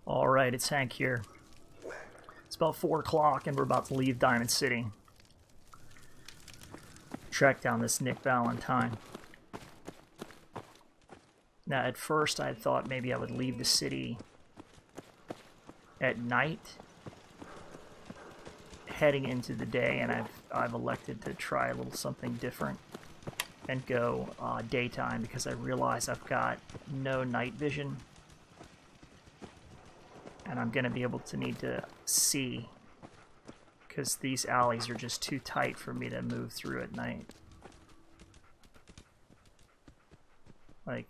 Alright, it's Hank here. It's about 4 o'clock and we're about to leave Diamond City. Track down this Nick Valentine. Now, at first I thought maybe I would leave the city at night, heading into the day, and I've elected to try a little something different and go daytime because I realize I've got no night vision. And I'm going to be able to need to see because these alleys are just too tight for me to move through at night. Like,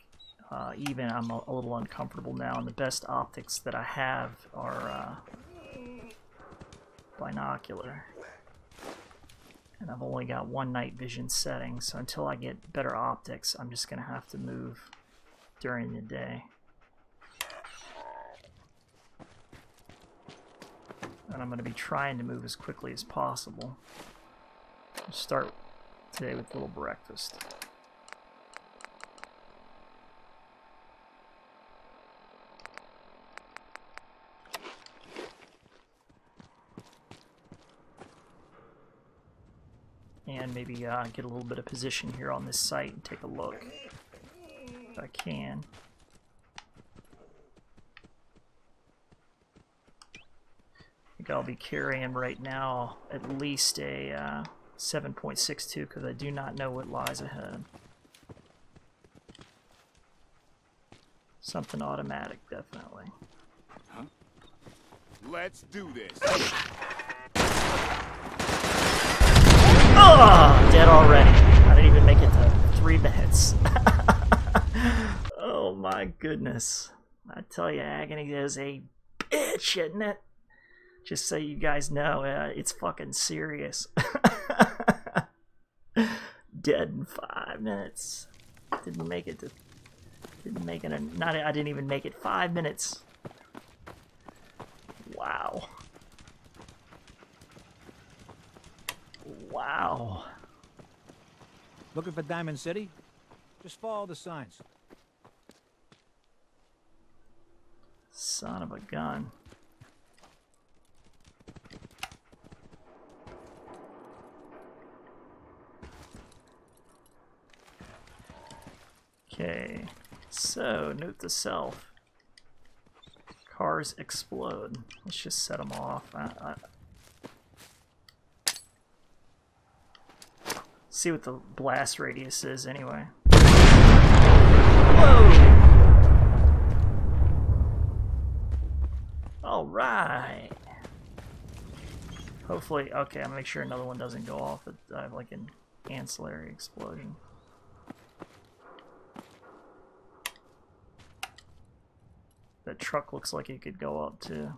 even I'm a little uncomfortable now, and the best optics that I have are binocular. And I've only got one night vision setting, so until I get better optics, I'm just going to have to move during the day. And I'm going to be trying to move as quickly as possible. I'll start today with a little breakfast. And maybe get a little bit of position here on this site and take a look if I can. I think I'll be carrying right now at least a 7.62 because I do not know what lies ahead. Something automatic, definitely. Huh? Let's do this. Oh, dead already. I didn't even make it to 3 minutes. Oh my goodness. I tell you, agony is a bitch, isn't it? Just so you guys know, it's fucking serious. Dead in 5 minutes. Didn't make it to. I didn't even make it 5 minutes. Wow. Wow. Looking for Diamond City? Just follow the signs. Son of a gun. Okay, so note to self. Cars explode. Let's just set them off. See what the blast radius is anyway. Whoa! Alright. Hopefully, okay, I'm gonna make sure another one doesn't go off. I have like an ancillary explosion. That truck looks like it could go up too.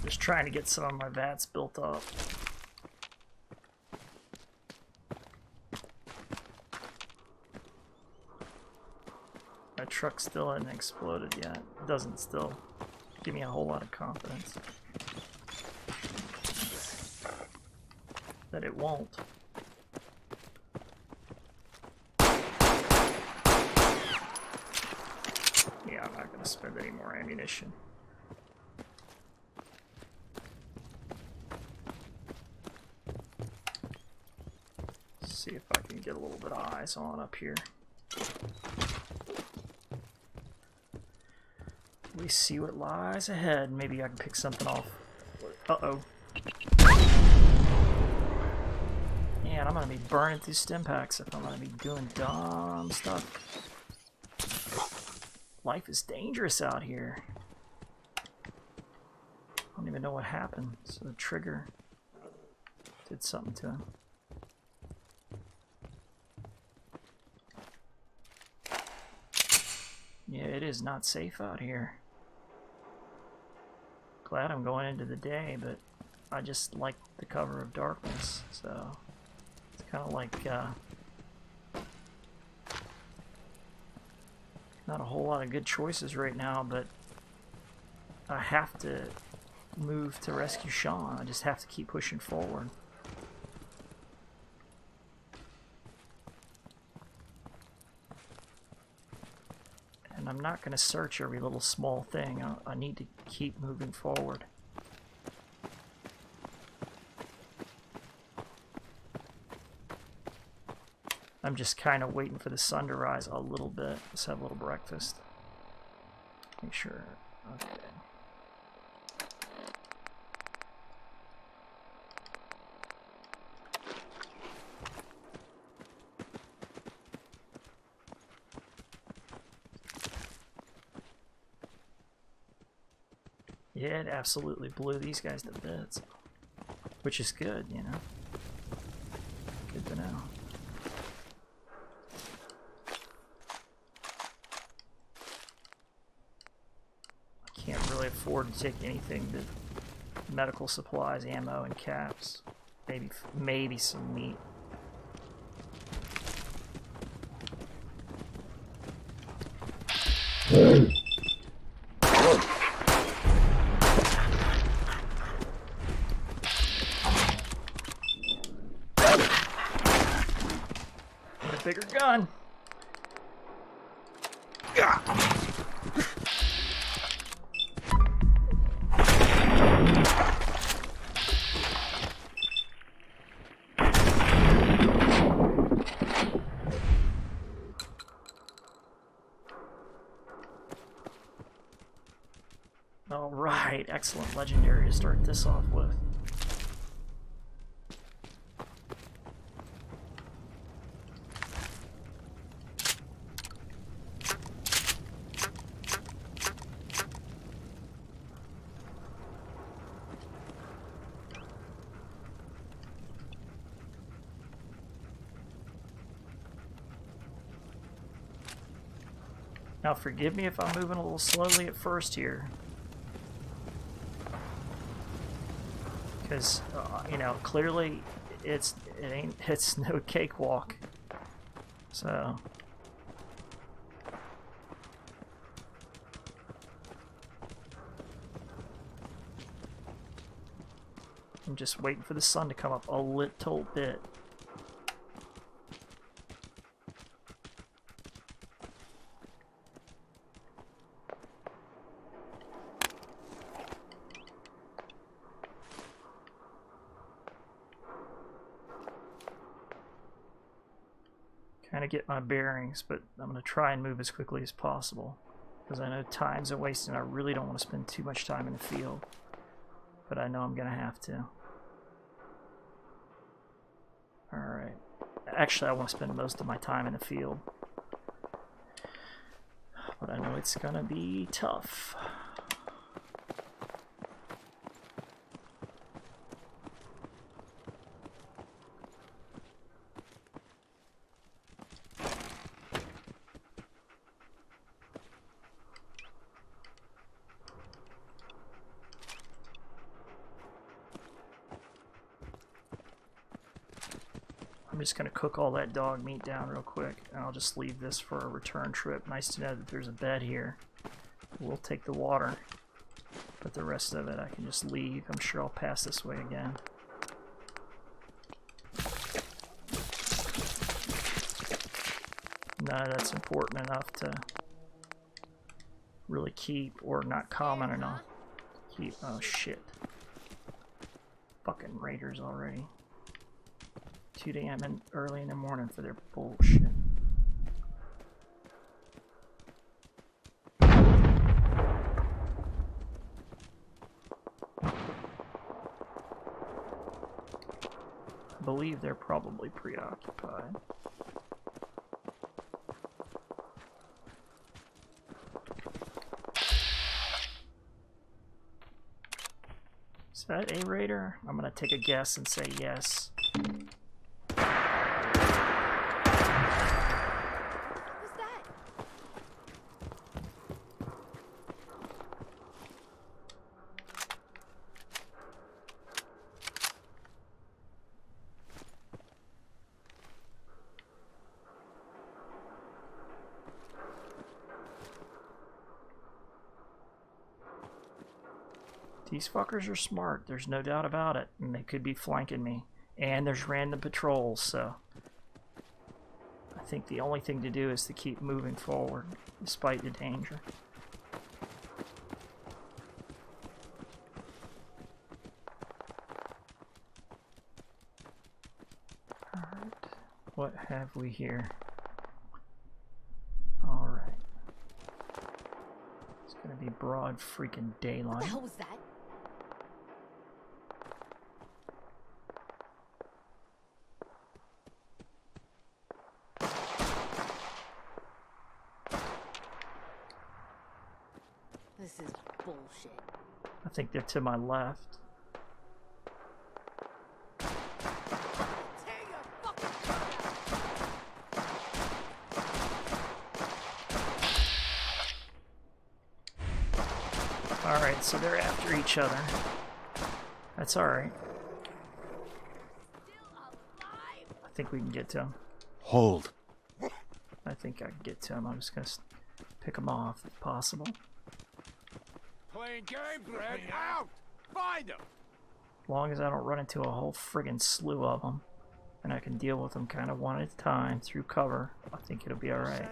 Just trying to get some of my vats built up. That truck still hasn't exploded yet. It doesn't still give me a whole lot of confidence that it won't. Yeah, I'm not going to spend any more ammunition. See if I can get a little bit of eyes on up here. We see what lies ahead. Maybe I can pick something off. Uh-oh. Man, I'm gonna be burning through stim packs if I'm gonna be doing dumb stuff. Life is dangerous out here. I don't even know what happened. So the trigger did something to him. Yeah, it is not safe out here. Glad I'm going into the day, but I just like the cover of darkness, so it's kind of like not a whole lot of good choices right now, but I have to move to rescue Shawn. I just have to keep pushing forward. And I'm not going to search every little small thing. I need to keep moving forward. I'm just kind of waiting for the sun to rise a little bit. Let's have a little breakfast. Make sure. Okay. Yeah, it absolutely blew these guys to bits. Which is good, you know. Good to know. Can't really afford to take anything but medical supplies, ammo, and caps. Maybe some meat. Get a bigger gun. Alright, excellent legendary to start this off with. Now forgive me if I'm moving a little slowly at first here. Because, you know, clearly it's no cakewalk. So I'm just waiting for the sun to come up a little bit. Kind of get my bearings, but I'm going to try and move as quickly as possible because I know time's a waste and I really don't want to spend too much time in the field, but I know I'm going to have to. Alright. Actually, I want to spend most of my time in the field, but I know it's going to be tough. I'm just going to cook all that dog meat down real quick, and I'll just leave this for a return trip. Nice to know that there's a bed here. We'll take the water, but the rest of it I can just leave. I'm sure I'll pass this way again. None of that's important enough to really keep, or not common enough to keep. Oh shit. Fucking raiders already. 2 a.m. and early in the morning for their bullshit. I believe they're probably preoccupied. Is that a raider? I'm gonna take a guess and say yes. These fuckers are smart, there's no doubt about it, and they could be flanking me. And there's random patrols, so I think the only thing to do is to keep moving forward, despite the danger. Alright, what have we here? Alright. It's gonna be broad freaking daylight. What the hell was that? This is bullshit. I think they're to my left. Alright, so they're after each other. That's alright. I think we can get to him. Hold. I think I can get to him. I'm just gonna pick him off if possible. Playing games, Red. Out! Find him! As long as I don't run into a whole friggin' slew of them, and I can deal with them kind of one at a time through cover, I think it'll be alright.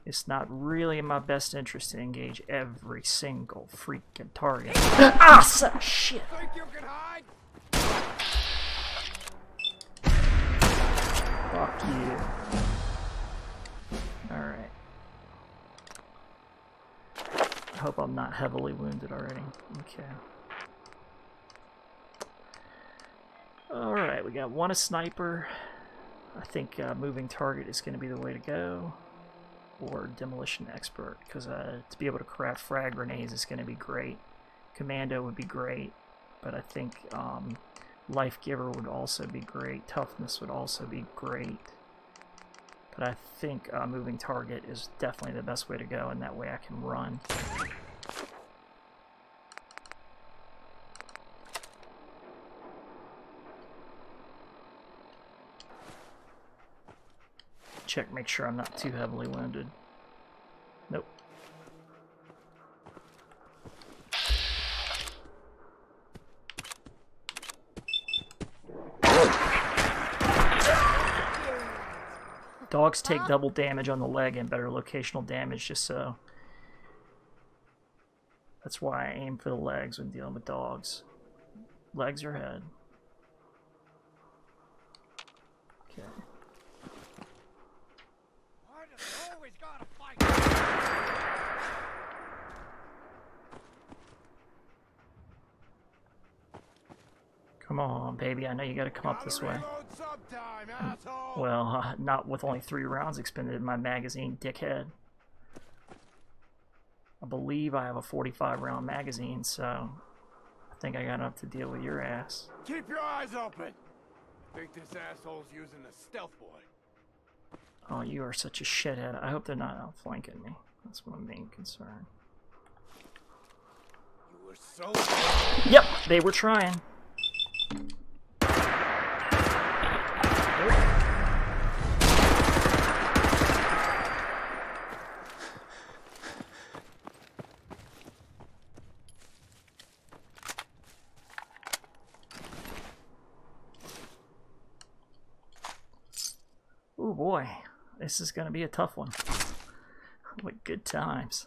It's not really in my best interest to engage every single freaking target. Ah, son of shit! Think you can hide? Fuck you. Alright. I hope I'm not heavily wounded already. Okay. Alright, we got one a sniper. I think moving target is going to be the way to go. Or demolition expert, because to be able to craft frag grenades is going to be great. Commando would be great, but I think life giver would also be great. Toughness would also be great. But I think moving target is definitely the best way to go, and that way I can run. Check, make sure I'm not too heavily wounded. Nope. Dogs take double damage on the leg and better locational damage, just so. That's why I aim for the legs when dealing with dogs. Legs or head. Okay. Come on, baby, I know you gotta come up this way. Well, not with only 3 rounds expended in my magazine, dickhead. I believe I have a 45-round magazine, so I think I got enough to deal with your ass. Keep your eyes open! Think this asshole's using the stealth boy. Oh, you are such a shithead. I hope they're not outflanking me. That's my main concern. You were so... Yep, they were trying. Oh boy, this is gonna be a tough one. What good times.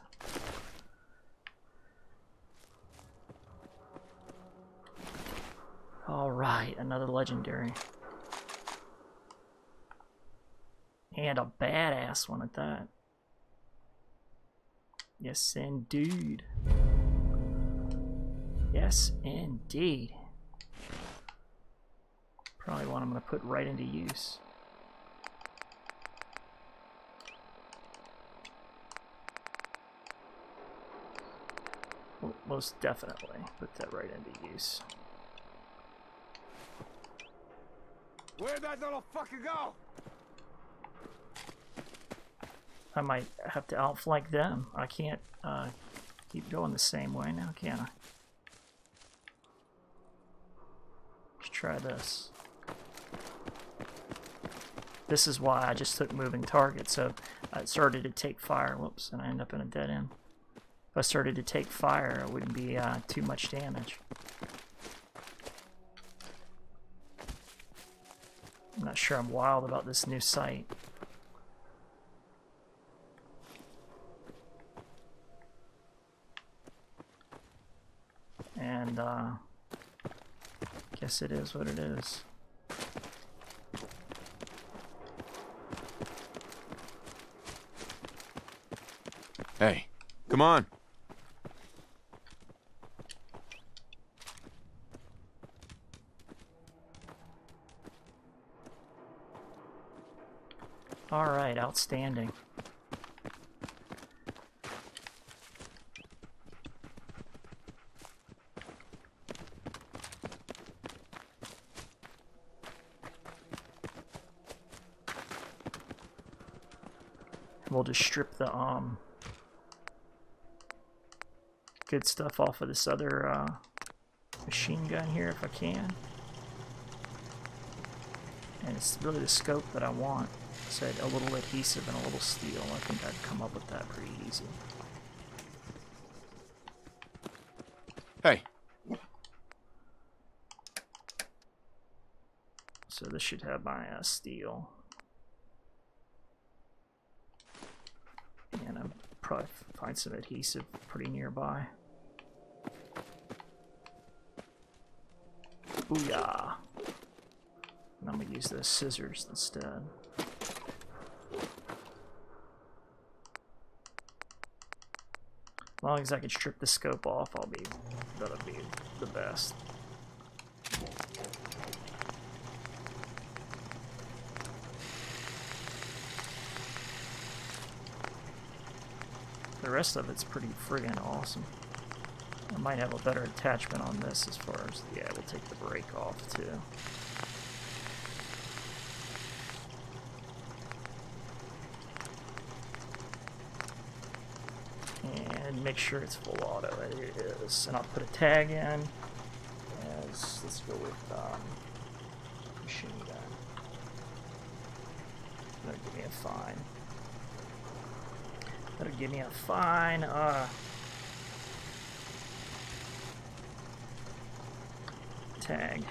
Alright, another legendary. And a badass one at that. Yes, indeed. Yes, indeed. Probably one I'm going to put right into use. Well, most definitely put that right into use. Where'd that little fucker go? I might have to outflank them. I can't keep going the same way now, can I? Let's try this. This is why I just took moving target, so I started to take fire. Whoops, and I end up in a dead end. I started to take fire, it wouldn't be too much damage. I'm not sure I'm wild about this new site. And guess it is what it is. Hey, come on. All right, outstanding. We'll just strip the good stuff off of this other machine gun here if I can. And it's really the scope that I want. Said a little adhesive and a little steel. I think I'd come up with that pretty easy. Hey. So this should have my steel. And I'll probably find some adhesive pretty nearby. Booyah! And I'm gonna use the scissors instead. As long as I can strip the scope off, that'll be the best. The rest of it's pretty friggin' awesome. I might have a better attachment on this as far as, yeah, we'll take the brake off too. And make sure it's full auto. It is. And I'll put a tag in as, let's go with machine gun. That'll give me a fine. That'll give me a fine tag.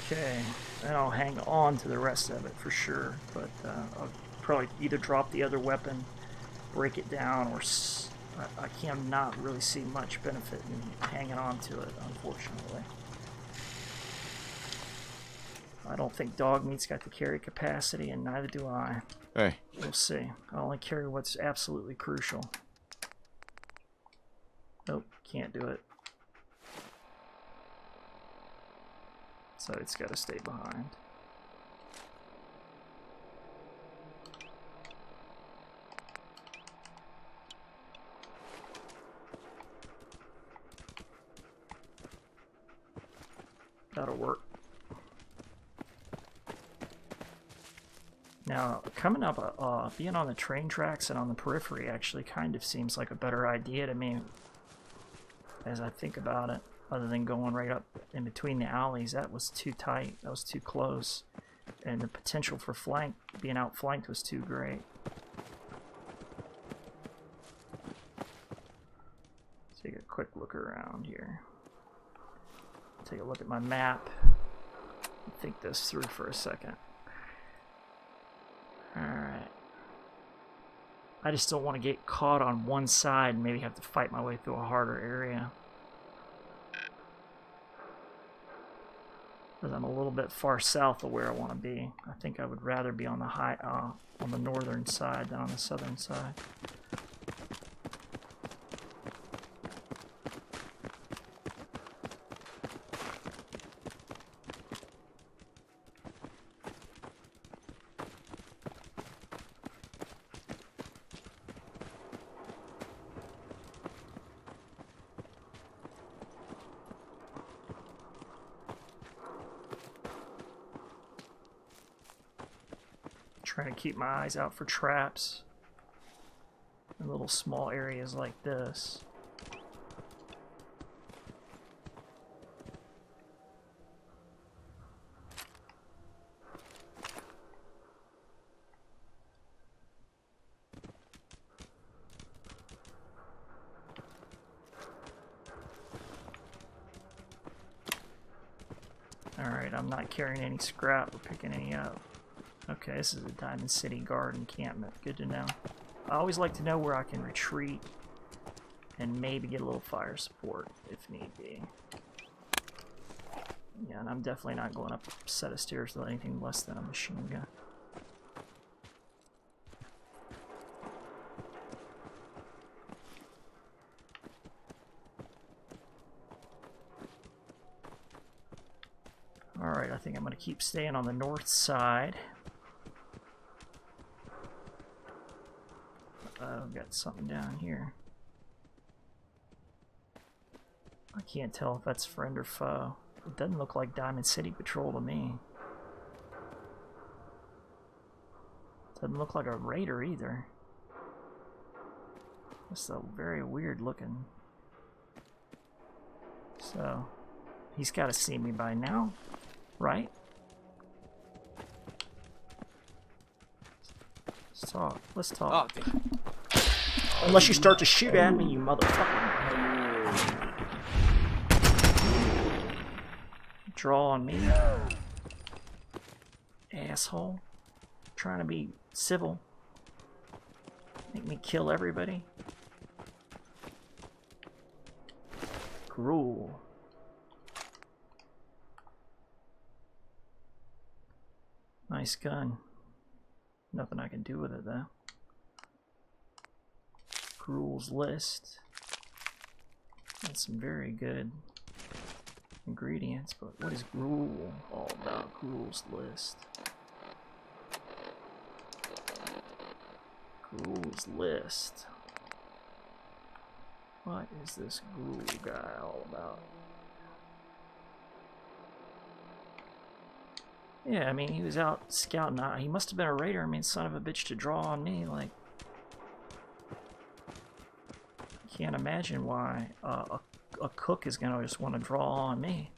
Okay, and I'll hang on to the rest of it for sure, but I'll probably either drop the other weapon, break it down, or I cannot really see much benefit in hanging on to it, unfortunately. I don't think dog meat's got the carry capacity, and neither do I. Hey. We'll see. I only carry what's absolutely crucial. Nope, can't do it. So it's got to stay behind. That'll work. Now, coming up, being on the train tracks and on the periphery actually kind of seems like a better idea to me as I think about it, other than going right up in between the alleys. That was too tight, that was too close, and the potential for being outflanked was too great. Take a quick look around here. Take a look at my map. Think this through for a second. Alright. I just don't want to get caught on one side and maybe have to fight my way through a harder area. Because I'm a little bit far south of where I want to be. I think I would rather be on the on the northern side than on the southern side. Trying to keep my eyes out for traps in little small areas like this. I'm not carrying any scrap or picking any up. Okay, this is a Diamond City Guard encampment. Good to know. I always like to know where I can retreat and maybe get a little fire support if need be. Yeah, and I'm definitely not going up a set of stairs with anything less than a machine gun. Alright, I think I'm going to keep staying on the north side. I've got something down here. I can't tell if that's friend or foe. It doesn't look like Diamond City Patrol to me. Doesn't look like a raider either. It's a very weird looking. So, he's got to see me by now, right? Let's talk. Let's talk. Oh, damn. Unless you start to shoot at me, you motherfucker. Draw on me. Asshole. Trying to be civil. Make me kill everybody. Cruel. Nice gun. Nothing I can do with it though. Gruel's list. That's some very good ingredients, but what is Gruel all about? Gruel's list. Gruel's list. What is this Gruel guy all about? Yeah, I mean, he was out scouting. He must have been a raider. I mean, son of a bitch to draw on me. Like, I can't imagine why a cook is gonna just want to draw on me.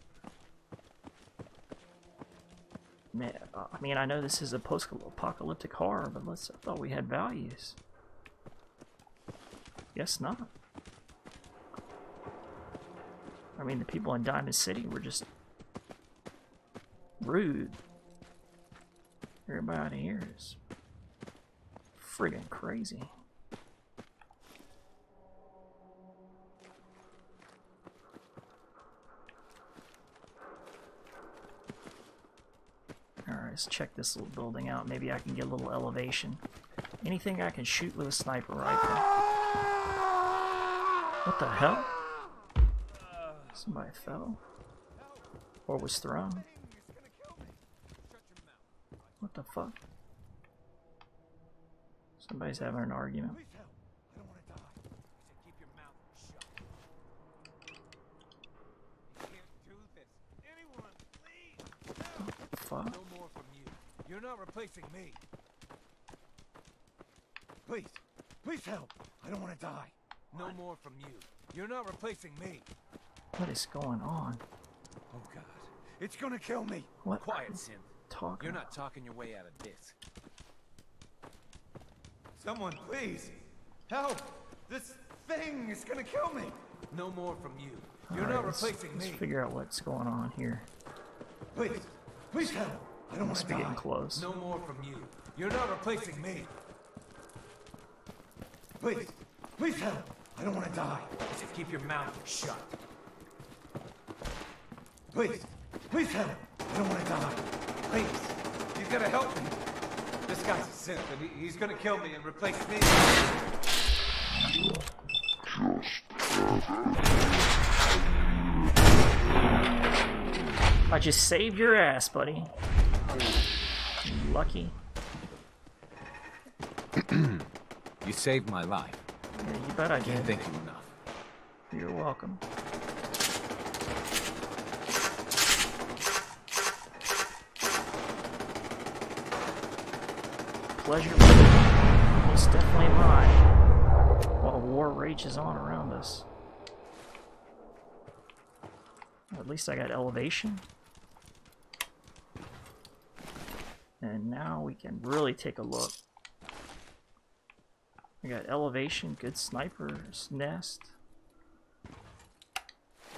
Man, I mean, I know this is a post-apocalyptic horror, but I thought we had values. Guess not. I mean, the people in Diamond City were just rude. Everybody here is friggin' crazy. Alright, let's check this little building out. Maybe I can get a little elevation. Anything I can shoot with a sniper rifle. What the hell? Somebody fell? Or was thrown? What the fuck? Somebody's having an argument. What the fuck? No more from you. You're not replacing me. Please, please help. I don't want to die. No more from you. You're not replacing me. What is going on? Oh God, it's gonna kill me. What? Quiet, Synth. Talking. You're not talking your way out of this. Someone, please, help! This thing is gonna kill me. No more from you. You're All right, not let's replacing me. figure out what's going on here. Please, please help. I don't want Must to be die. getting close. No more from you. You're not replacing me. Please, please help. I don't want to die. Just keep your mouth shut. Please, please help. I don't want to die. Please, you gotta help me. This guy's a synth, and he's gonna kill me and replace me. I just saved your ass, buddy. Lucky. You saved my life. Yeah, you bet I Can't did. thank you enough. You're welcome. Pleasure most definitely mine. While war rages on around us. At least I got elevation. And now we can really take a look. I got elevation, good sniper's nest.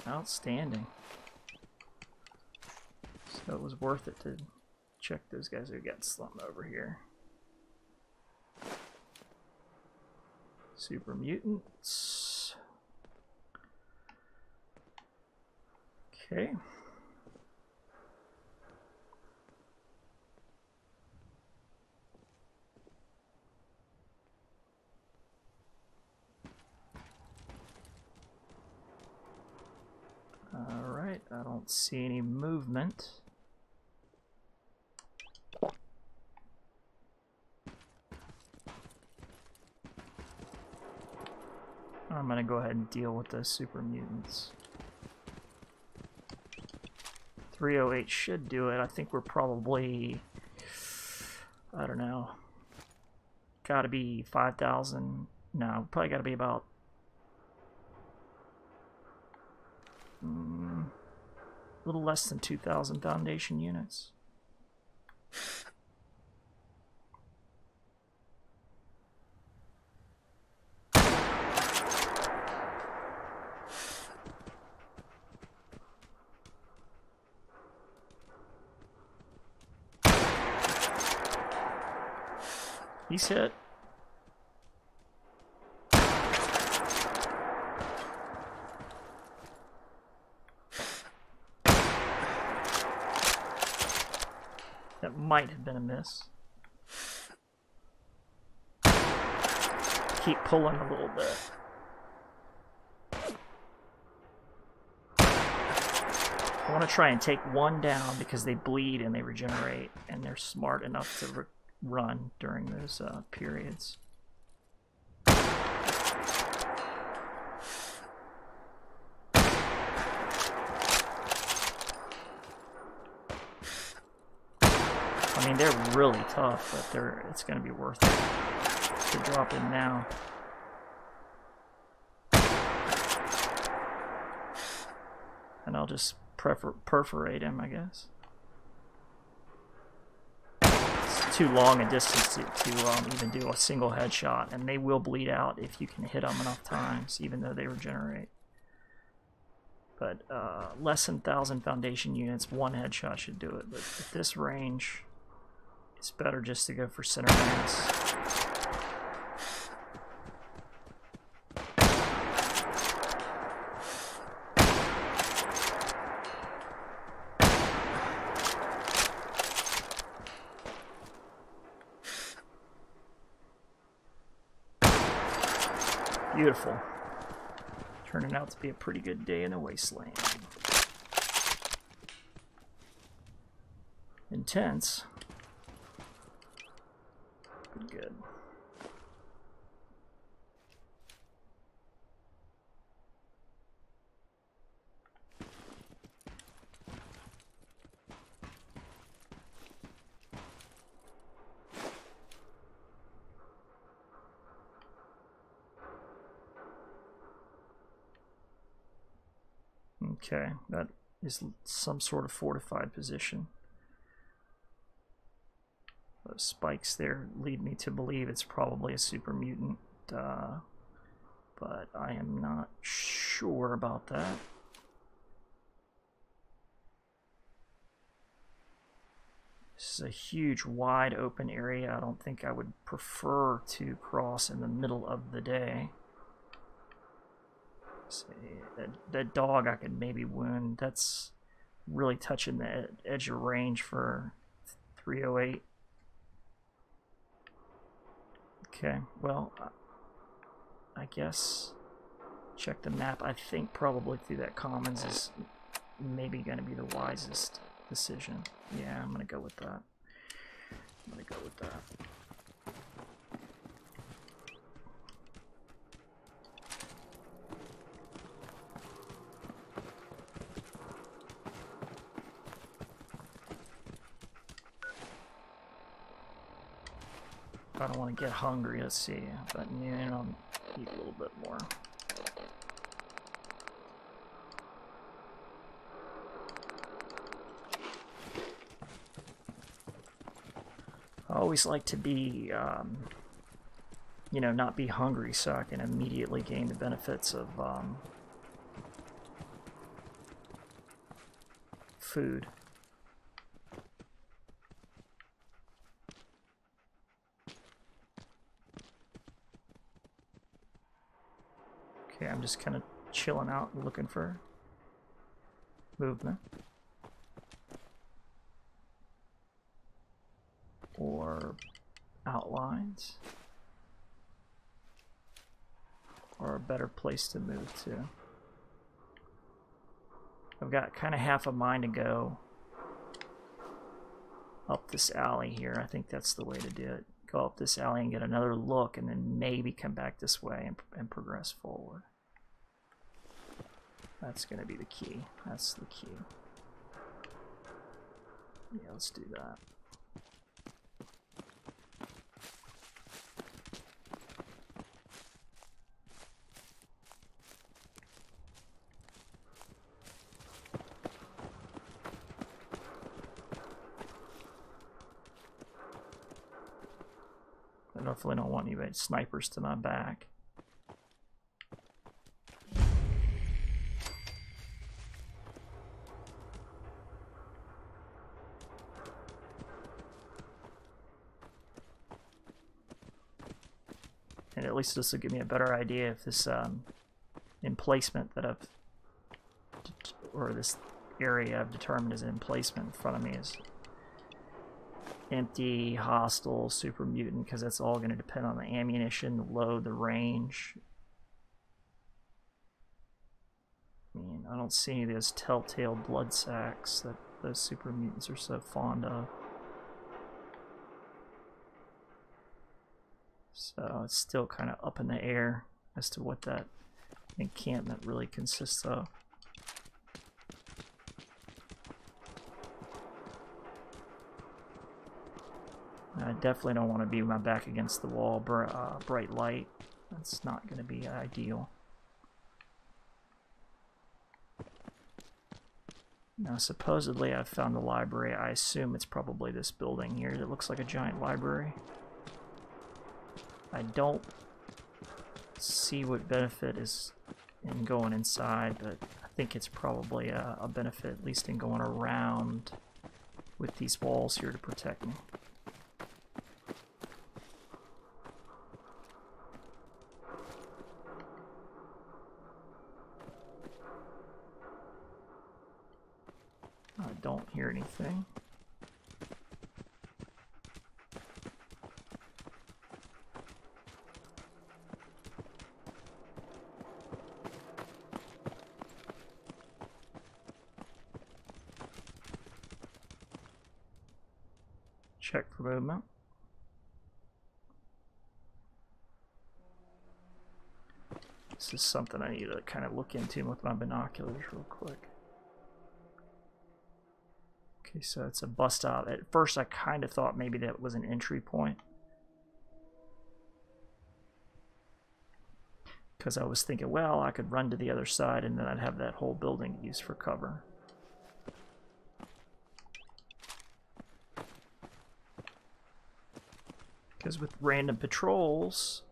Outstanding. So it was worth it to check those guys who got slumped over here. Super mutants. Okay. Alright, I don't see any movement. I'm gonna go ahead and deal with those super mutants. 308 should do it. I think we're probably, I don't know, gotta be 5,000. No, probably gotta be about a little less than 2,000 Foundation units. He's hit. That might have been a miss. Keep pulling a little bit. I want to try and take one down because they bleed and they regenerate, and they're smart enough to run during those periods. I mean, they're really tough, but it's going to be worth it to drop in now. And I'll just perforate him, I guess. It's too long a distance to even do a single headshot, and they will bleed out if you can hit them enough times, even though they regenerate. But less than 1,000 Foundation units, one headshot should do it. But at this range, it's better just to go for center mass. Beautiful. Turning out to be a pretty good day in the wasteland. Intense. But good. Okay, that is some sort of fortified position. Those spikes there lead me to believe it's probably a super mutant, but I am not sure about that. This is a huge, wide open area. I don't think I would prefer to cross in the middle of the day. See, that dog I could maybe wound. That's really touching the edge of range for 308. Okay, well, I guess check the map. I think probably through that commons is maybe going to be the wisest decision. Yeah, I'm going to go with that. I'm going to go with that. I don't want to get hungry, let's see, but yeah, I'll eat a little bit more. I always like to be, you know, not be hungry so I can immediately gain the benefits of food. Okay, I'm just kind of chilling out and looking for movement. Or outlines. Or a better place to move to. I've got kind of half a mind to go up this alley here. I think that's the way to do it. Go up this alley and get another look, and then maybe come back this way and progress forward. That's going to be the key. That's the key. Yeah, let's do that. I definitely don't want any snipers to my back. And at least this will give me a better idea if this emplacement that I've, or this area I've determined as an emplacement in front of me is empty, hostile, super mutant, because that's all going to depend on the ammunition, the load, the range. I mean, I don't see any of those telltale blood sacks that those super mutants are so fond of. So it's still kind of up in the air as to what that encampment really consists of. I definitely don't want to be with my back against the wall, bright light. That's not going to be ideal. Now, supposedly I've found the library. I assume it's probably this building here that looks like a giant library. I don't see what benefit is in going inside, but I think it's probably a benefit, at least in going around with these walls here to protect me. I don't hear anything. Check for movement. This is something I need to kind of look into with my binoculars real quick. Okay, so it's a bus stop. At first I kind of thought maybe that was an entry point, because I was thinking, well, I could run to the other side and then I'd have that whole building used for cover. Because with random patrols,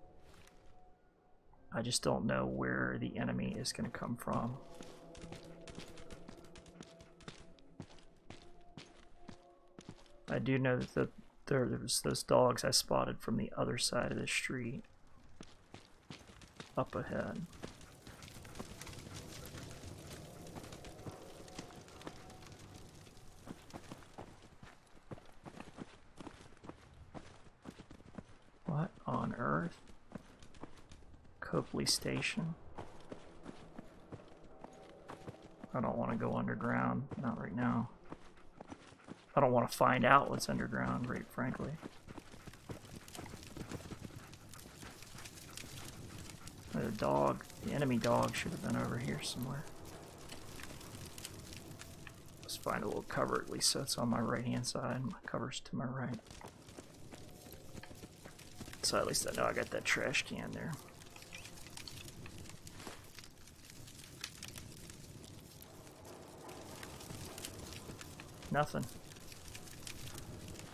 I just don't know where the enemy is going to come from. I do know that there's those dogs I spotted from the other side of the street up ahead. What on earth? Copley Station. I don't want to go underground, not right now. I don't want to find out what's underground, right, frankly. The dog, the enemy dog should have been over here somewhere. Let's find a little cover at least so it's on my right hand side. My cover's to my right. So at least I know I got that trash can there. Nothing.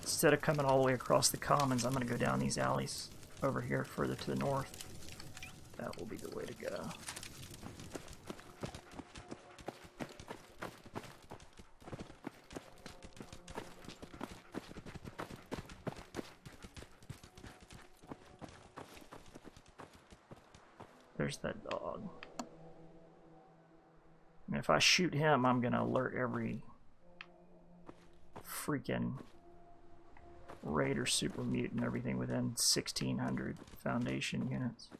Instead of coming all the way across the commons, I'm going to go down these alleys over here further to the north. That will be the way to go. There's that dog. And if I shoot him, I'm gonna alert every freaking Raider super mutant, everything within 1,600 Foundation units.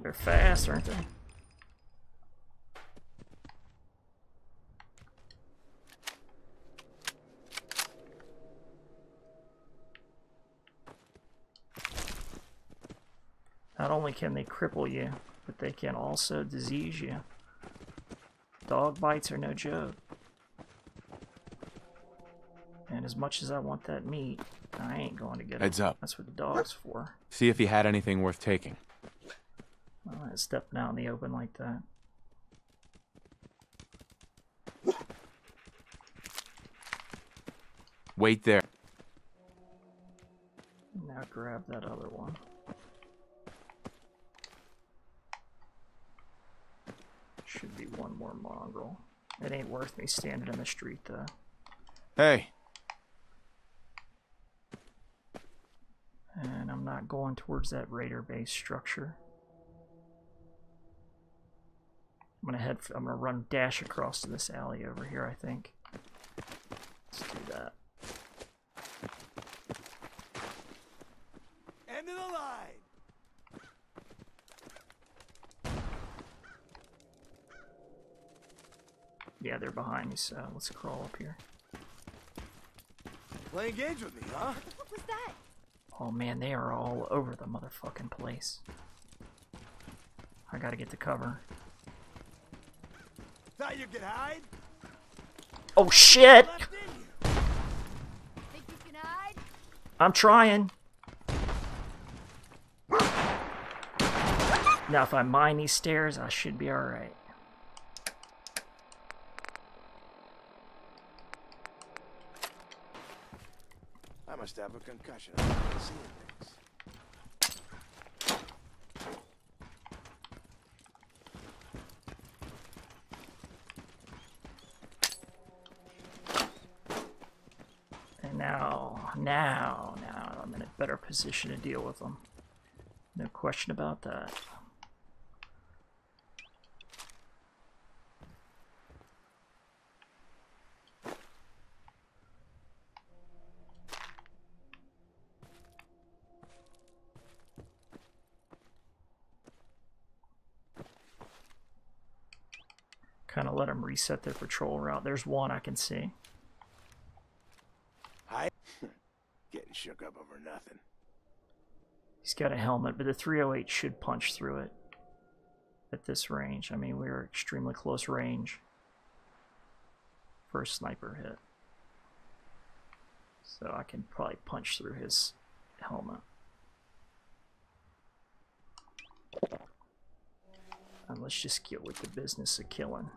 They're fast, aren't they? Not only can they cripple you, but they can also disease you. Dog bites are no joke. And as much as I want that meat, I ain't going to get it. Heads up. That's what the dog's for. See if he had anything worth taking. I'm not stepping out in the open like that. Wait there. Now grab that other one. Should be one more mongrel. It ain't worth me standing in the street though. Hey. And I'm not going towards that Raider base structure. I'm gonna run dash across to this alley over here, I think. Let's do that. End of the line. Yeah, they're behind me, so let's crawl up here. Playing games with me, huh? What was that? Oh man, they are all over the motherfucking place. I gotta get to cover. Thought you could hide? Oh shit! Left in you. Think you can hide? I'm trying. Now if I mine these stairs, I should be alright. I must have a concussion. I'm not seeing things. And now I'm in a better position to deal with them. No question about that. Kind of let them reset their patrol route. There's one I can see. Hi. Getting shook up over nothing. He's got a helmet, but the 308 should punch through it at this range. I mean, we're extremely close range for a sniper hit. So I can probably punch through his helmet. And let's just get with the business of killing.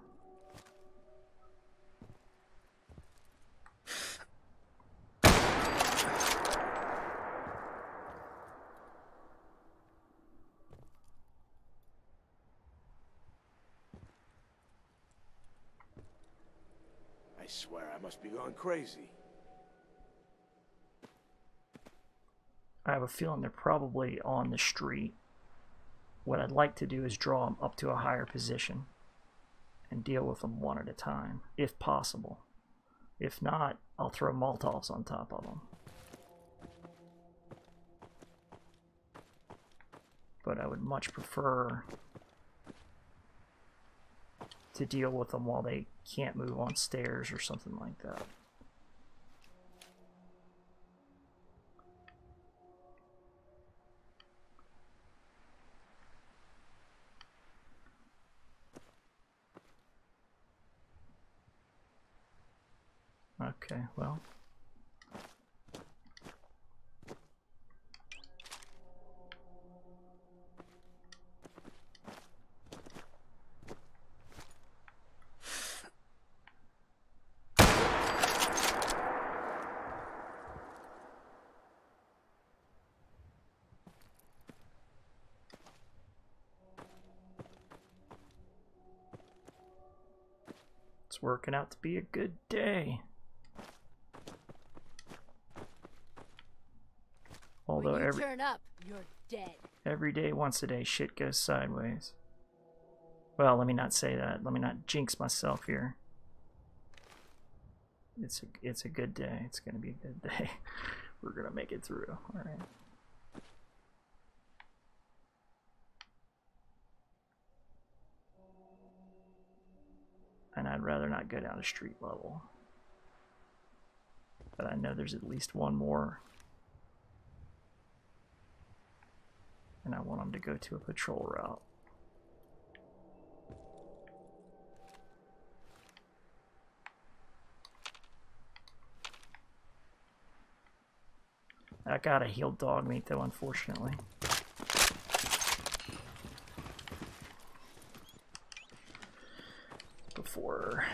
I swear I must be going crazy. I have a feeling they're probably on the street. What I'd like to do is draw them up to a higher position and deal with them one at a time, if possible. If not, I'll throw Molotovs on top of them. But I would much prefer to deal with them while they can't move on stairs or something like that. Okay, well. It's working out to be a good day. Although when you turn up, you're dead. every day, once a day, shit goes sideways. Well, let me not say that. Let me not jinx myself here. It's a good day. It's gonna be a good day. We're gonna make it through. All right. And I'd rather not go down to street level. But I know there's at least one more. And I want them to go to a patrol route. I got a healed dog meat though, unfortunately. Before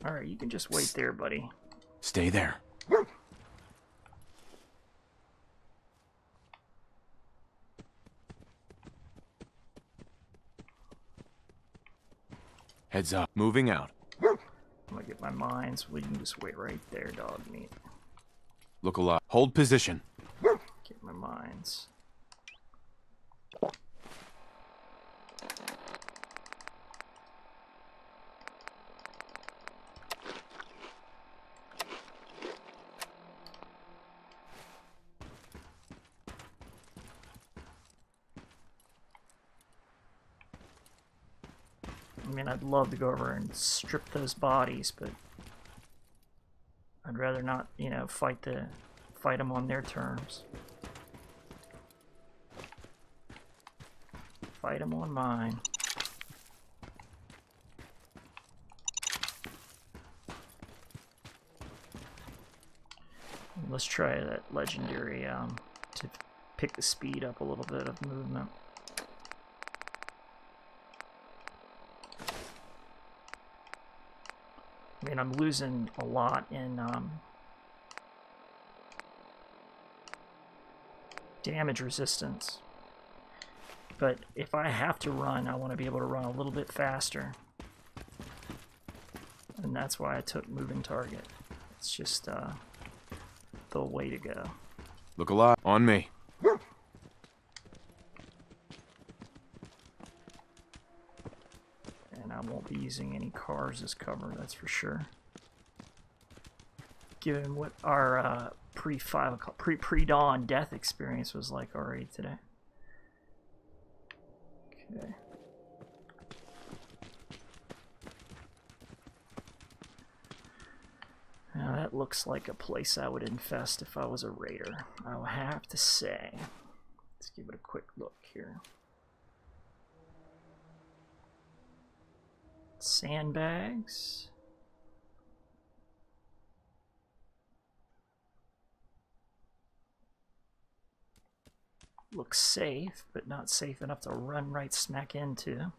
Alright, you can just wait there, buddy. Stay there. Heads up. Moving out. I'm gonna get my mines. Well, you can just wait right there, dog meat. Look alive. Hold position. Get my mines. I mean, I'd love to go over and strip those bodies, but I'd rather not, you know, fight them on their terms. Fight them on mine. Let's try that legendary to pick the speed up a little bit of movement. I mean, I'm losing a lot in damage resistance. But if I have to run, I want to be able to run a little bit faster. And that's why I took moving target. It's just the way to go. Look alive. On me. I won't be using any cars as cover, that's for sure. Given what our pre-dawn death experience was like already today. Okay. Now that looks like a place I would infest if I was a raider, I'll have to say. Let's give it a quick look here. Sandbags. Looks safe, but not safe enough to run right smack into.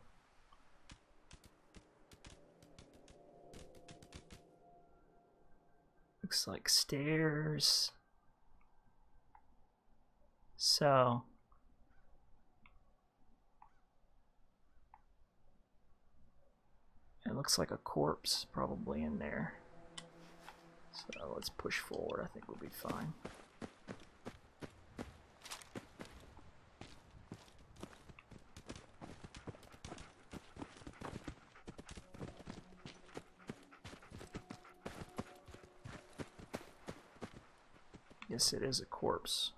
Looks like stairs. So it looks like a corpse probably in there. So let's push forward. I think we'll be fine. Yes, it is a corpse.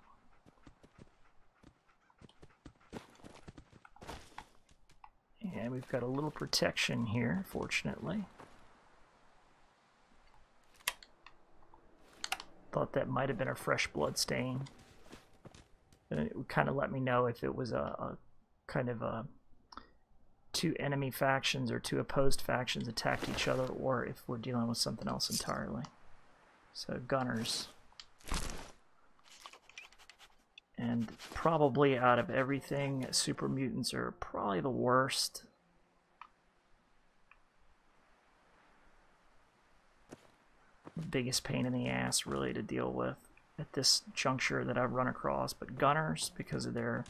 And we've got a little protection here, fortunately. Thought that might have been a fresh blood stain. And it would kind of let me know if it was a kind of a two enemy factions or two opposed factions attacked each other, or if we're dealing with something else entirely. So gunners. And probably out of everything, super mutants are probably the worst. biggest pain in the ass really to deal with at this juncture that I've run across. But gunners, because of their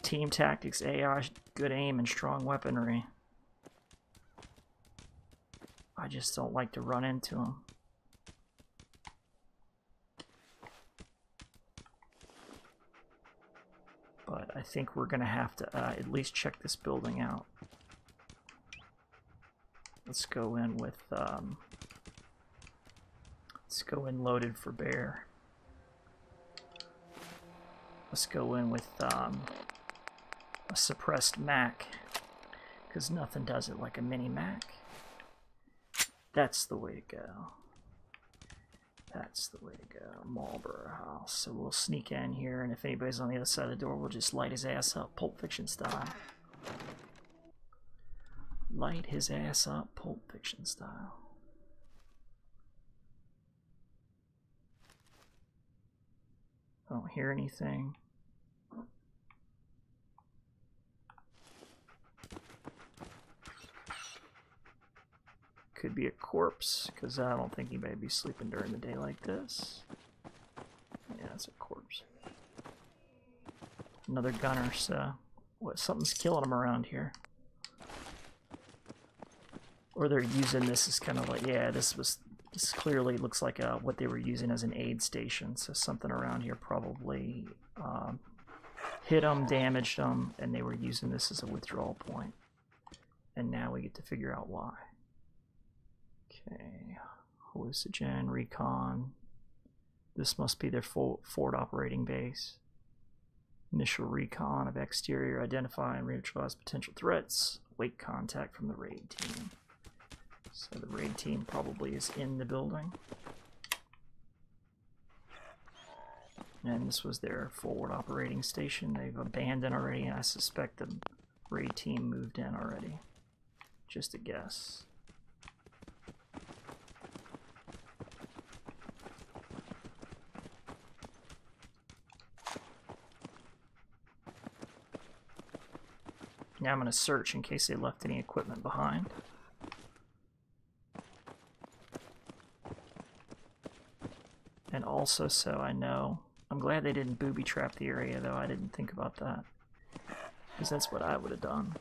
team tactics, AI, good aim, and strong weaponry, I just don't like to run into them. But I think we're gonna have to at least check this building out. Let's go in with let's go in loaded for bear. Let's go in with a suppressed Mac, because nothing does it like a mini Mac. That's the way to go. That's the way to go. Marlborough House. So we'll sneak in here, and if anybody's on the other side of the door, we'll just light his ass up, Pulp Fiction style. Light his ass up, Pulp Fiction style. I don't hear anything. Could be a corpse, because I don't think anybody would be sleeping during the day like this. Yeah, it's a corpse. Another gunner, so what? Something's killing them around here. Or they're using this as kind of like, yeah, this clearly looks like what they were using as an aid station. So something around here probably hit them, damaged them, and they were using this as a withdrawal point. And now we get to figure out why. Okay, hallucinogen, recon. This must be their forward operating base. Initial recon of exterior, identify and neutralize potential threats. Wait contact from the raid team. So the raid team probably is in the building. And this was their forward operating station. They've abandoned already, and I suspect the raid team moved in already. Just a guess. Now I'm going to search in case they left any equipment behind. And also so I know, I'm glad they didn't booby trap the area though, I didn't think about that. Because that's what I would have done.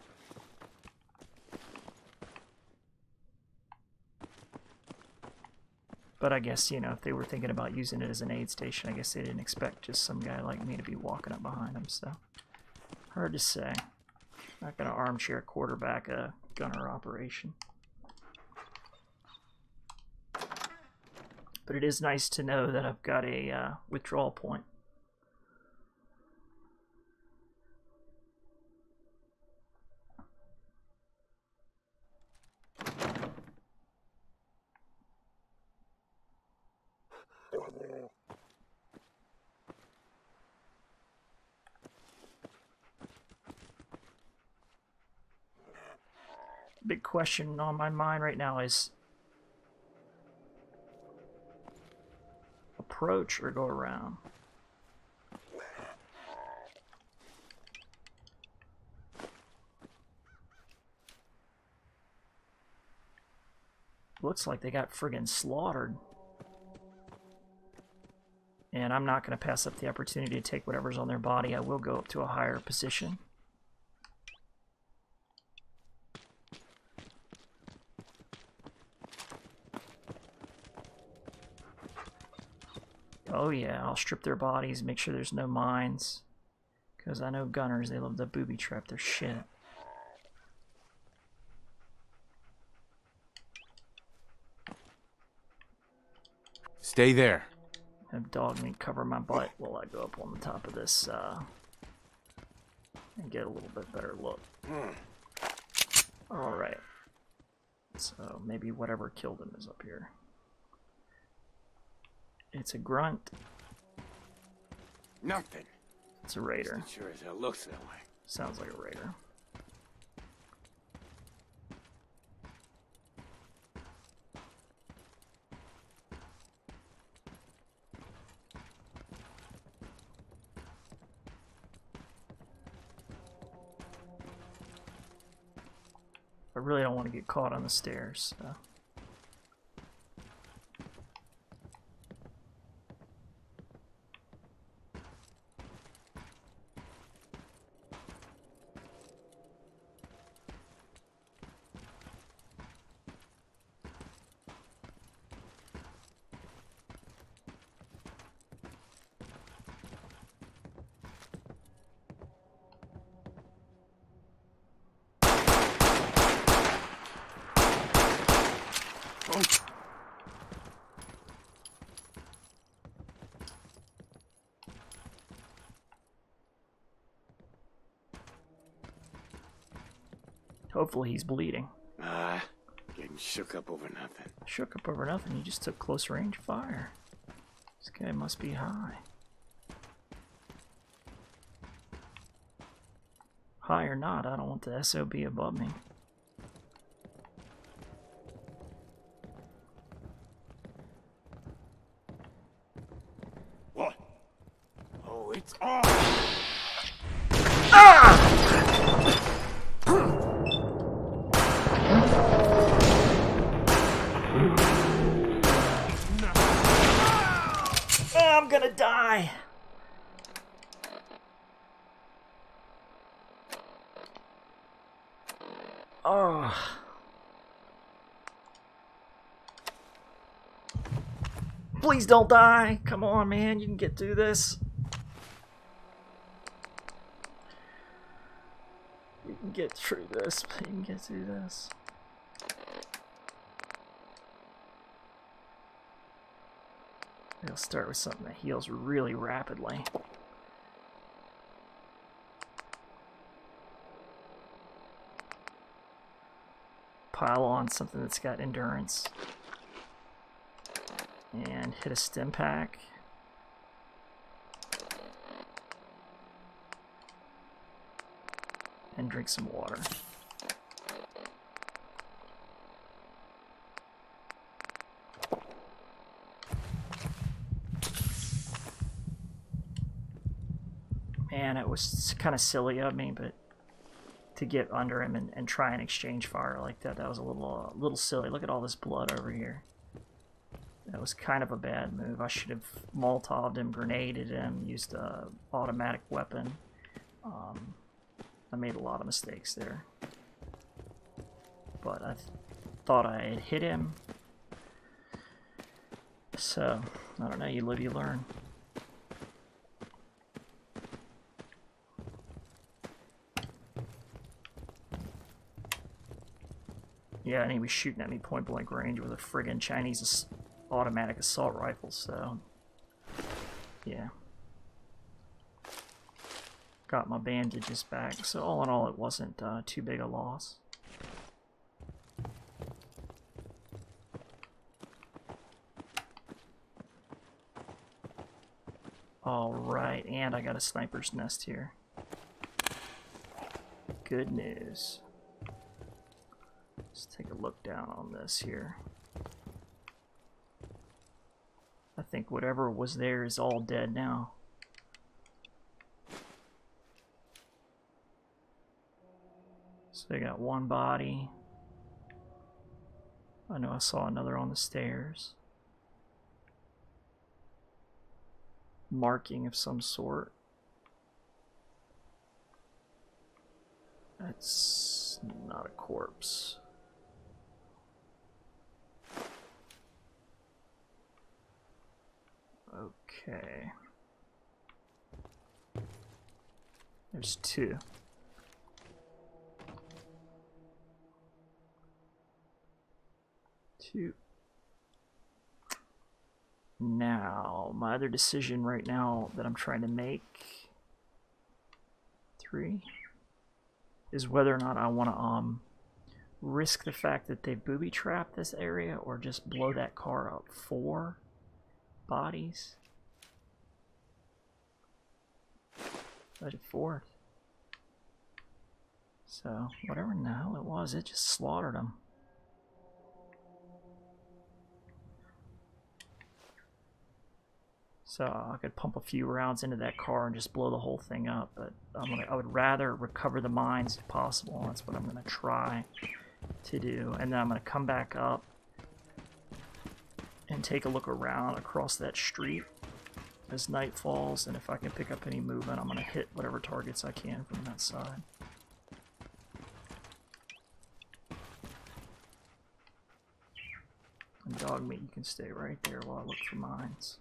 But I guess, you know, if they were thinking about using it as an aid station, I guess they didn't expect just some guy like me to be walking up behind them, so. Hard to say. Not gonna armchair quarterback a gunner operation. But it is nice to know that I've got a withdrawal point. Big question on my mind right now is approach or go around. Looks like they got friggin' slaughtered. And I'm not going to pass up the opportunity to take whatever's on their body. I will go up to a higher position. Oh yeah, I'll strip their bodies, make sure there's no mines. Because I know gunners, they love to booby trap their shit. Stay there. Have dog meat cover my butt while I go up on the top of this and get a little bit better look. Alright. So maybe whatever killed him is up here. It's a grunt. Nothing. It's a raider. Sure as hell looks that way. Sounds like a raider. I really don't want to get caught on the stairs, so. Hopefully he's bleeding. Getting shook up over nothing. Shook up over nothing. He just took close range fire. This guy must be high. High or not, I don't want the SOB above me. What? Oh, it's on! Ah! I'm gonna die. Oh. Please don't die. Come on, man. You can get through this. You can get through this. You can get through this. I'll start with something that heals really rapidly. Pile on something that's got endurance. And hit a stim pack. And drink some water. Man, it was kind of silly of me, but to get under him and try and exchange fire like that, that was a little silly. Look at all this blood over here. That was kind of a bad move. I should have Molotov'd him, grenaded him, used a automatic weapon. I made a lot of mistakes there. But I thought I had hit him. So, I don't know, you live, you learn. Yeah, and he was shooting at me point blank range with a friggin' Chinese automatic assault rifle, so yeah. Got my bandages back, so all in all it wasn't too big a loss. Alright, and I got a sniper's nest here. Good news. Let's take a look down on this here. I think whatever was there is all dead now. So they got one body. I know I saw another on the stairs. Marking of some sort. That's not a corpse. Okay. There's two. Now, my other decision right now that I'm trying to make, 3, is whether or not I want to risk the fact that they booby-trapped this area or just blow that car up. 4 bodies. I did 4. So, whatever in the hell it was, it just slaughtered them. So I could pump a few rounds into that car and just blow the whole thing up, but I would rather recover the mines if possible. That's what I'm going to try to do. And then I'm going to come back up and take a look around across that street as night falls, and if I can pick up any movement, I'm going to hit whatever targets I can from that side. And dog meat, you can stay right there while I look for mines.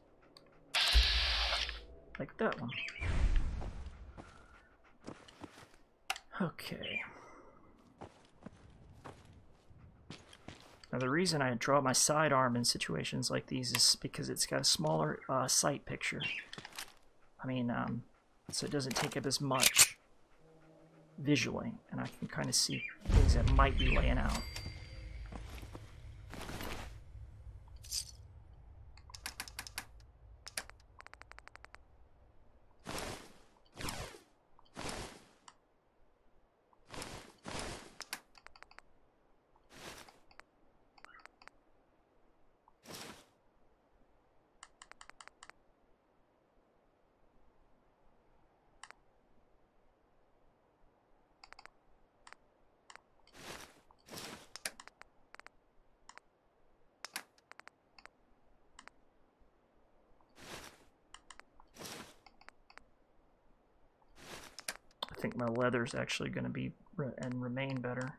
Like that one. Okay. Now the reason I draw my sidearm in situations like these is because it's got a smaller sight picture. I mean, so it doesn't take up as much visually, and I can kind of see things that might be laying out. I think my leather's actually going to be and remain better.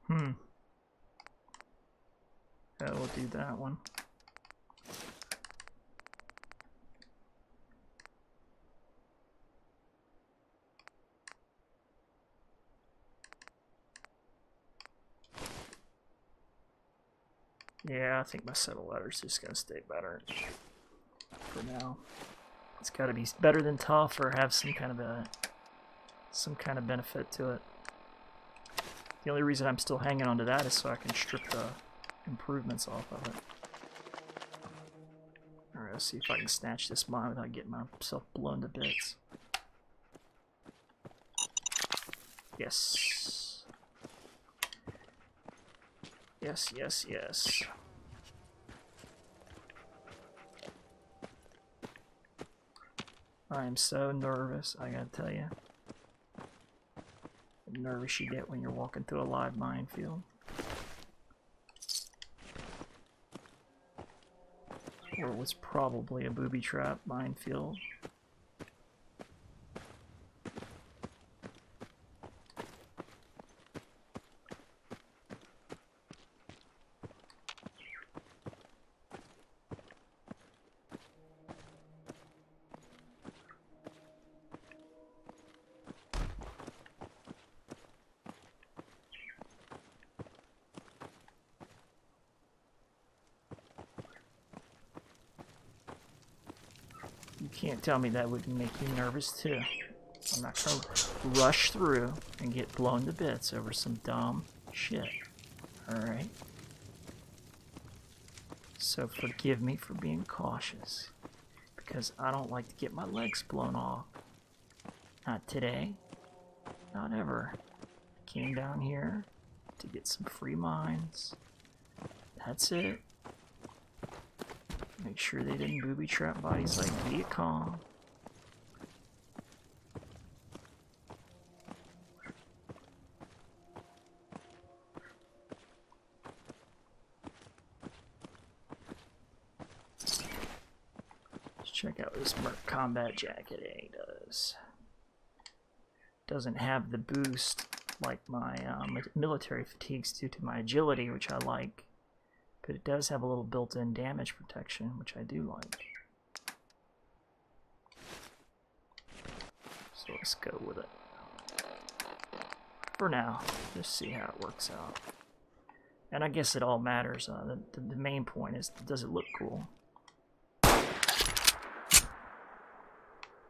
Yeah, we'll do that one. Yeah, I think my set of leather's just going to stay better for now. It's got to be better than tough or have some kind of benefit to it. The only reason I'm still hanging on to that is so I can strip the improvements off of it. Alright, let's see if I can snatch this mine without getting myself blown to bits. Yes. Yes, yes, yes. I am so nervous, I gotta tell you. The nervous you get when you're walking through a live minefield. Or what's probably a booby trap minefield. You can't tell me that wouldn't make you nervous too. I'm not gonna rush through and get blown to bits over some dumb shit. Alright? So forgive me for being cautious. Because I don't like to get my legs blown off. Not today. Not ever. I came down here to get some free mines. That's it. Make sure they didn't booby trap bodies like Viet Cong. Let's check out this Merc Combat Jacket A does. Doesn't have the boost like my military fatigues due to my agility, which I like. But it does have a little built-in damage protection, which I do like. So let's go with it. For now, just see how it works out. And I guess it all matters. The main point is, does it look cool?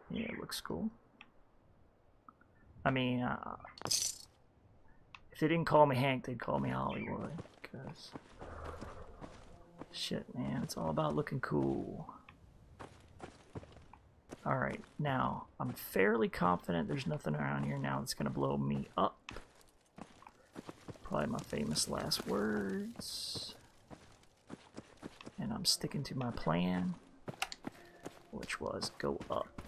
Yeah, it looks cool. I mean, if they didn't call me Hank, they'd call me Hollywood. Because... shit, man, it's all about looking cool. Alright, now, I'm fairly confident there's nothing around here now that's gonna blow me up. Probably my famous last words. And I'm sticking to my plan, which was go up.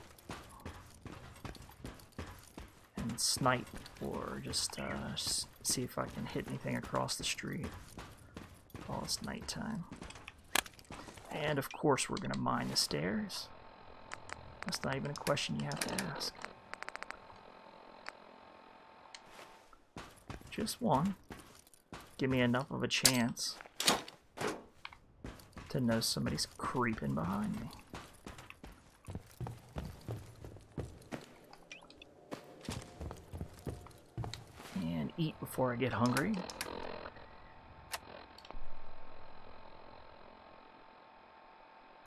And snipe, or just see if I can hit anything across the street while it's nighttime. And of course we're going to mine the stairs. That's not even a question you have to ask. Just one. Give me enough of a chance to know somebody's creeping behind me. And eat before I get hungry.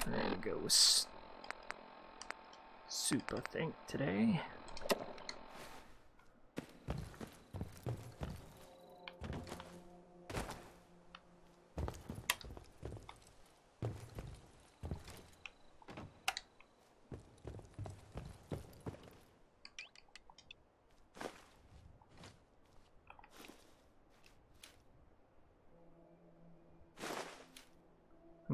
There we go with soup, I think, today.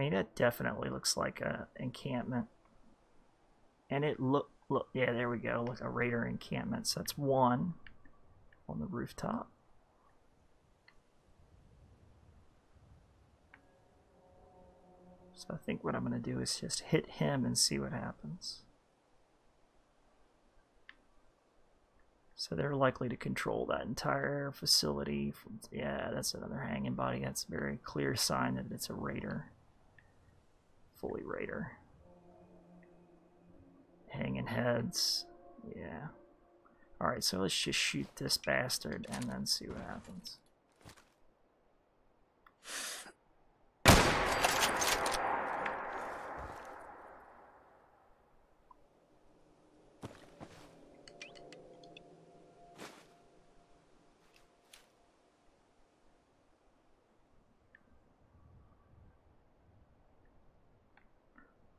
mean, that definitely looks like a encampment. And it yeah, there we go. Look, a raider encampment. So that's one on the rooftop. So I think what I'm going to do is just hit him and see what happens. So they're likely to control that entire facility. Yeah, that's another hanging body. That's a very clear sign that it's a raider. Fully raider. Hanging heads. Yeah. Alright, so let's just shoot this bastard and then see what happens.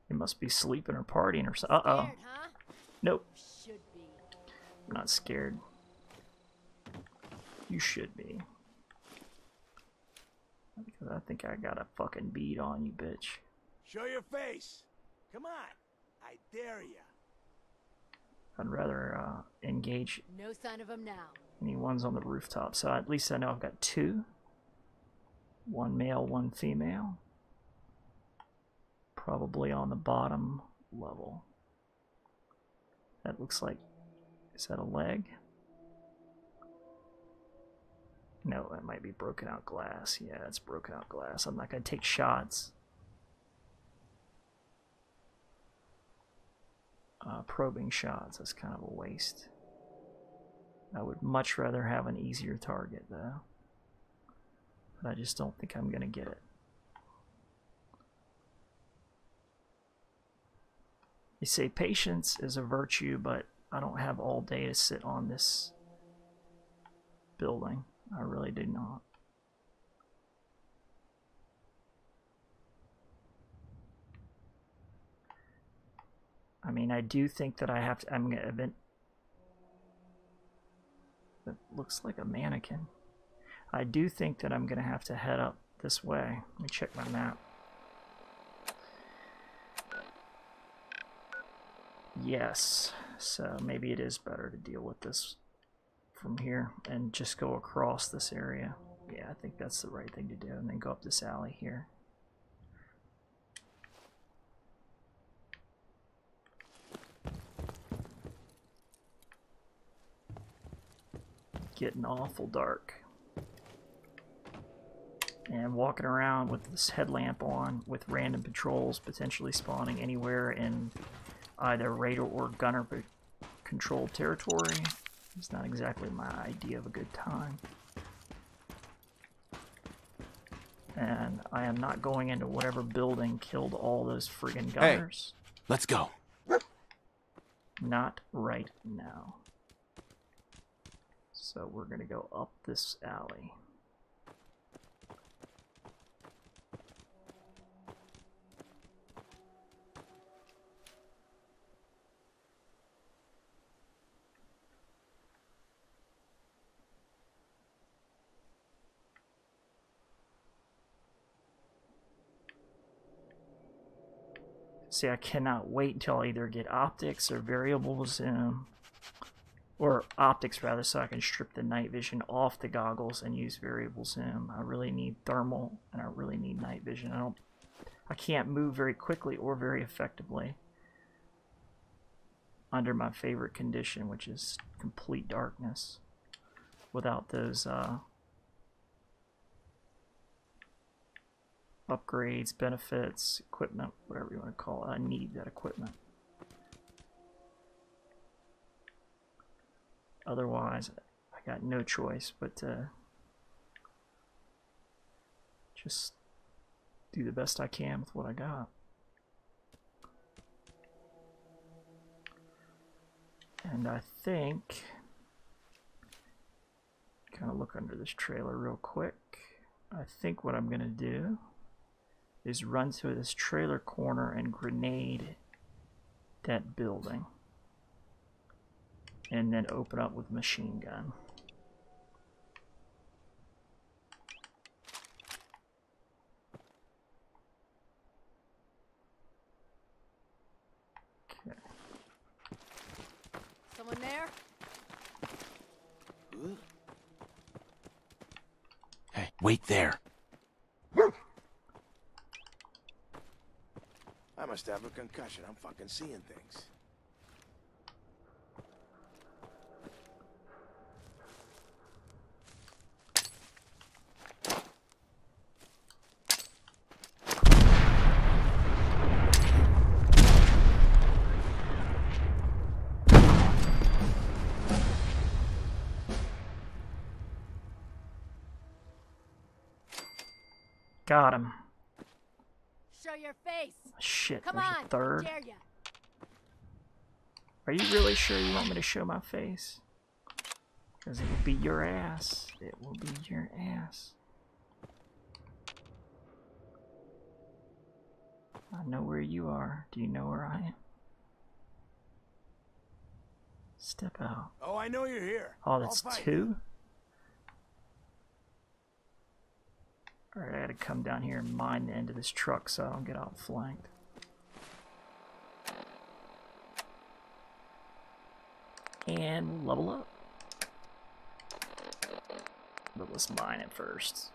He must be sleeping or partying or something. Uh-oh. Scared, huh? Nope. Should be. I'm not scared. You should be. Because I think I got a fucking bead on you, bitch. Show your face. Come on. I dare ya. I'd rather engage No sign of him now. any ones on the rooftop. So at least I know I've got two. One male, one female. Probably on the bottom level. That looks like... Is that a leg? No, that might be broken out glass. Yeah, it's broken out glass. I'm not going to take shots. Probing shots. That's kind of a waste. I would much rather have an easier target, though. But I just don't think I'm going to get it. They say patience is a virtue, but I don't have all day to sit on this building. I really do not. I mean, I do think that I have to. I'm gonna event. That looks like a mannequin. I do think that I'm gonna have to head up this way. Let me check my map. Yes, so maybe it is better to deal with this from here and just go across this area. Yeah, I think that's the right thing to do, and then go up this alley here. Getting awful dark. And walking around with this headlamp on with random patrols potentially spawning anywhere in either raider or gunner controlled territory is not exactly my idea of a good time. And I am not going into whatever building killed all those friggin' gunners. Hey, let's go. Not right now. So we're gonna go up this alley. See, I cannot wait until I either get optics or variable zoom, or optics rather, so I can strip the night vision off the goggles and use variable zoom. I really need thermal, and I really need night vision. I can't move very quickly or very effectively under my favorite condition, which is complete darkness, without those upgrades, benefits, equipment, whatever you want to call it. I need that equipment. Otherwise, I got no choice but to just do the best I can with what I got. And I think, kind of look under this trailer real quick. I think what I'm going to do is run to this trailer corner and grenade that building. And then open up with machine gun. there? Hey, wait there. I must have a concussion. I'm fucking seeing things. Got him. Show your face. Shit, Come there's on, a third. I dare ya. Are you really sure you want me to show my face? Because it will be your ass. It will be your ass. I know where you are. Do you know where I am? Step out. Oh, I know you're here. Oh, that's I'll fight. two? Alright, I gotta come down here and mine the end of this truck so I don't get outflanked. And we'll level up. But let's mine it first.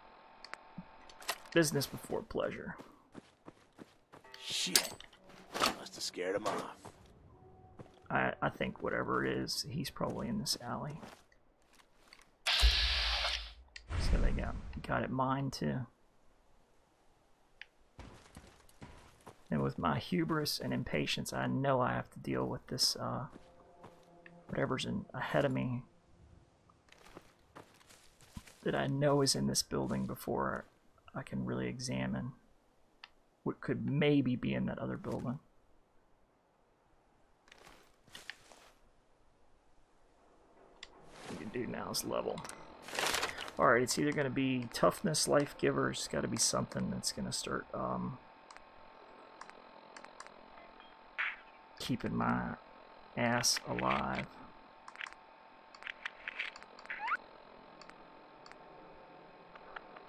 Business before pleasure. Shit. Must have scared him off. I think whatever it is, he's probably in this alley. So they got it mined too. And with my hubris and impatience, I know I have to deal with this whatever's ahead of me that I know is in this building before I can really examine what could maybe be in that other building. What we can do now is level. Alright, it's either going to be toughness, life giver, it's got to be something that's going to start keeping my ass alive.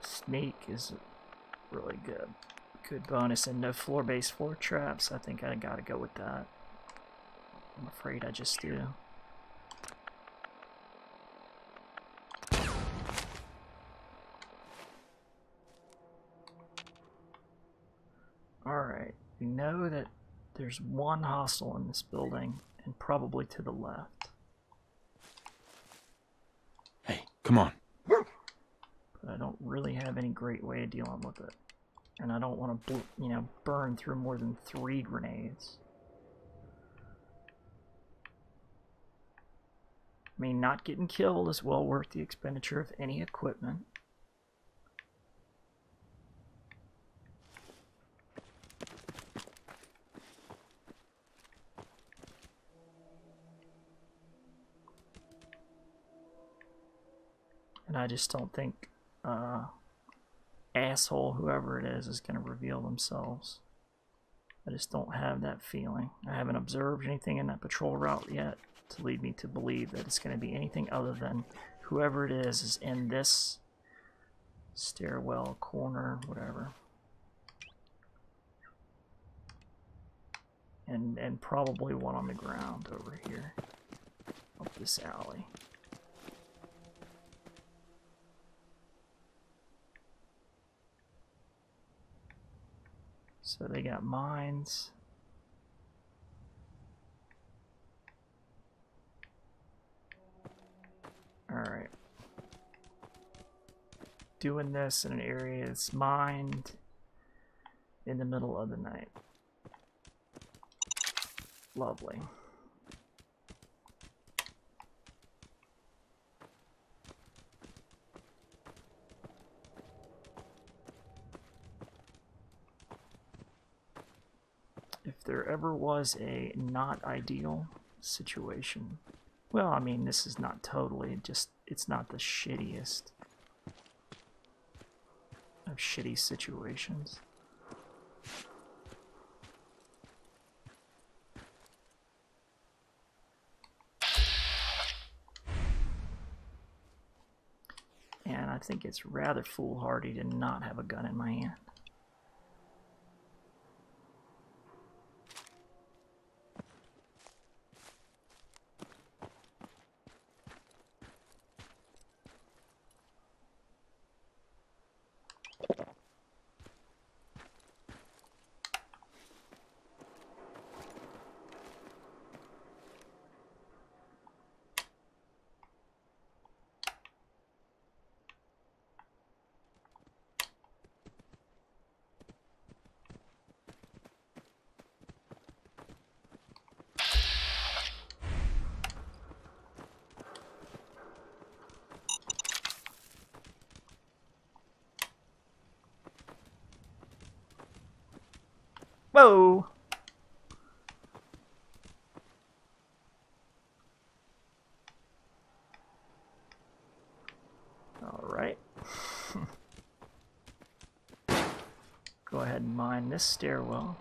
Sneak is really good. Good bonus and no floor-based floor traps. I think I gotta go with that. I'm afraid I just do. Alright, we know that there's one hostile in this building and probably to the left. Hey, come on. But I don't really have any great way of dealing with it. And I don't want to, burn through more than 3 grenades. I mean, not getting killed is well worth the expenditure of any equipment. And I just don't think asshole, whoever it is going to reveal themselves. I just don't have that feeling. I haven't observed anything in that patrol route yet to lead me to believe that it's going to be anything other than whoever it is in this stairwell, corner, whatever. And probably one on the ground over here, up this alley. So they got mines. Alright. Doing this in an area that's mined in the middle of the night. Lovely. If there ever was a not ideal situation, well, I mean, this is not totally, just, it's not the shittiest of shitty situations. And I think it's rather foolhardy to not have a gun in my hand. Whoa! Alright. Go ahead and mine this stairwell.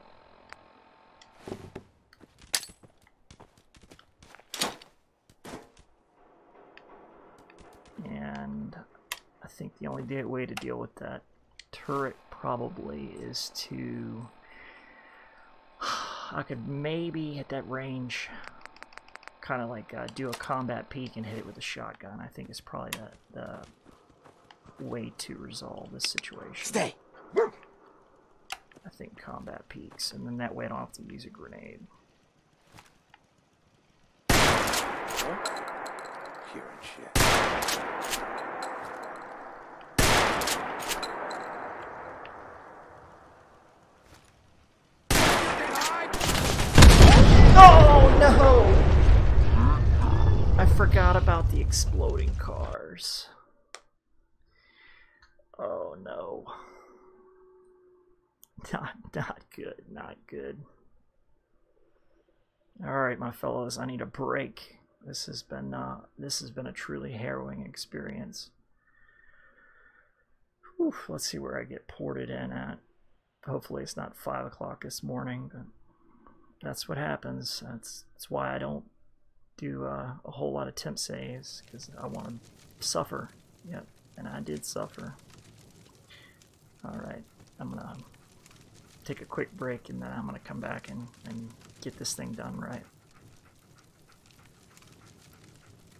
And I think the only way to deal with that turret probably is to... I could maybe at that range kind of like do a combat peek and hit it with a shotgun. I think it's probably the way to resolve this situation. Stay. I think combat peaks, and then that way I don't have to use a grenade. Hearing shit. Oh no! I forgot about the exploding cars. Oh no. Not good, not good. Alright, my fellows, I need a break. This has been a truly harrowing experience. Whew, let's see where I get ported in at. Hopefully it's not 5 o'clock this morning, but that's what happens. That's why I don't do a whole lot of temp saves, because I want to suffer. Yep, and I did suffer. Alright, I'm gonna take a quick break, and then I'm gonna come back and get this thing done right.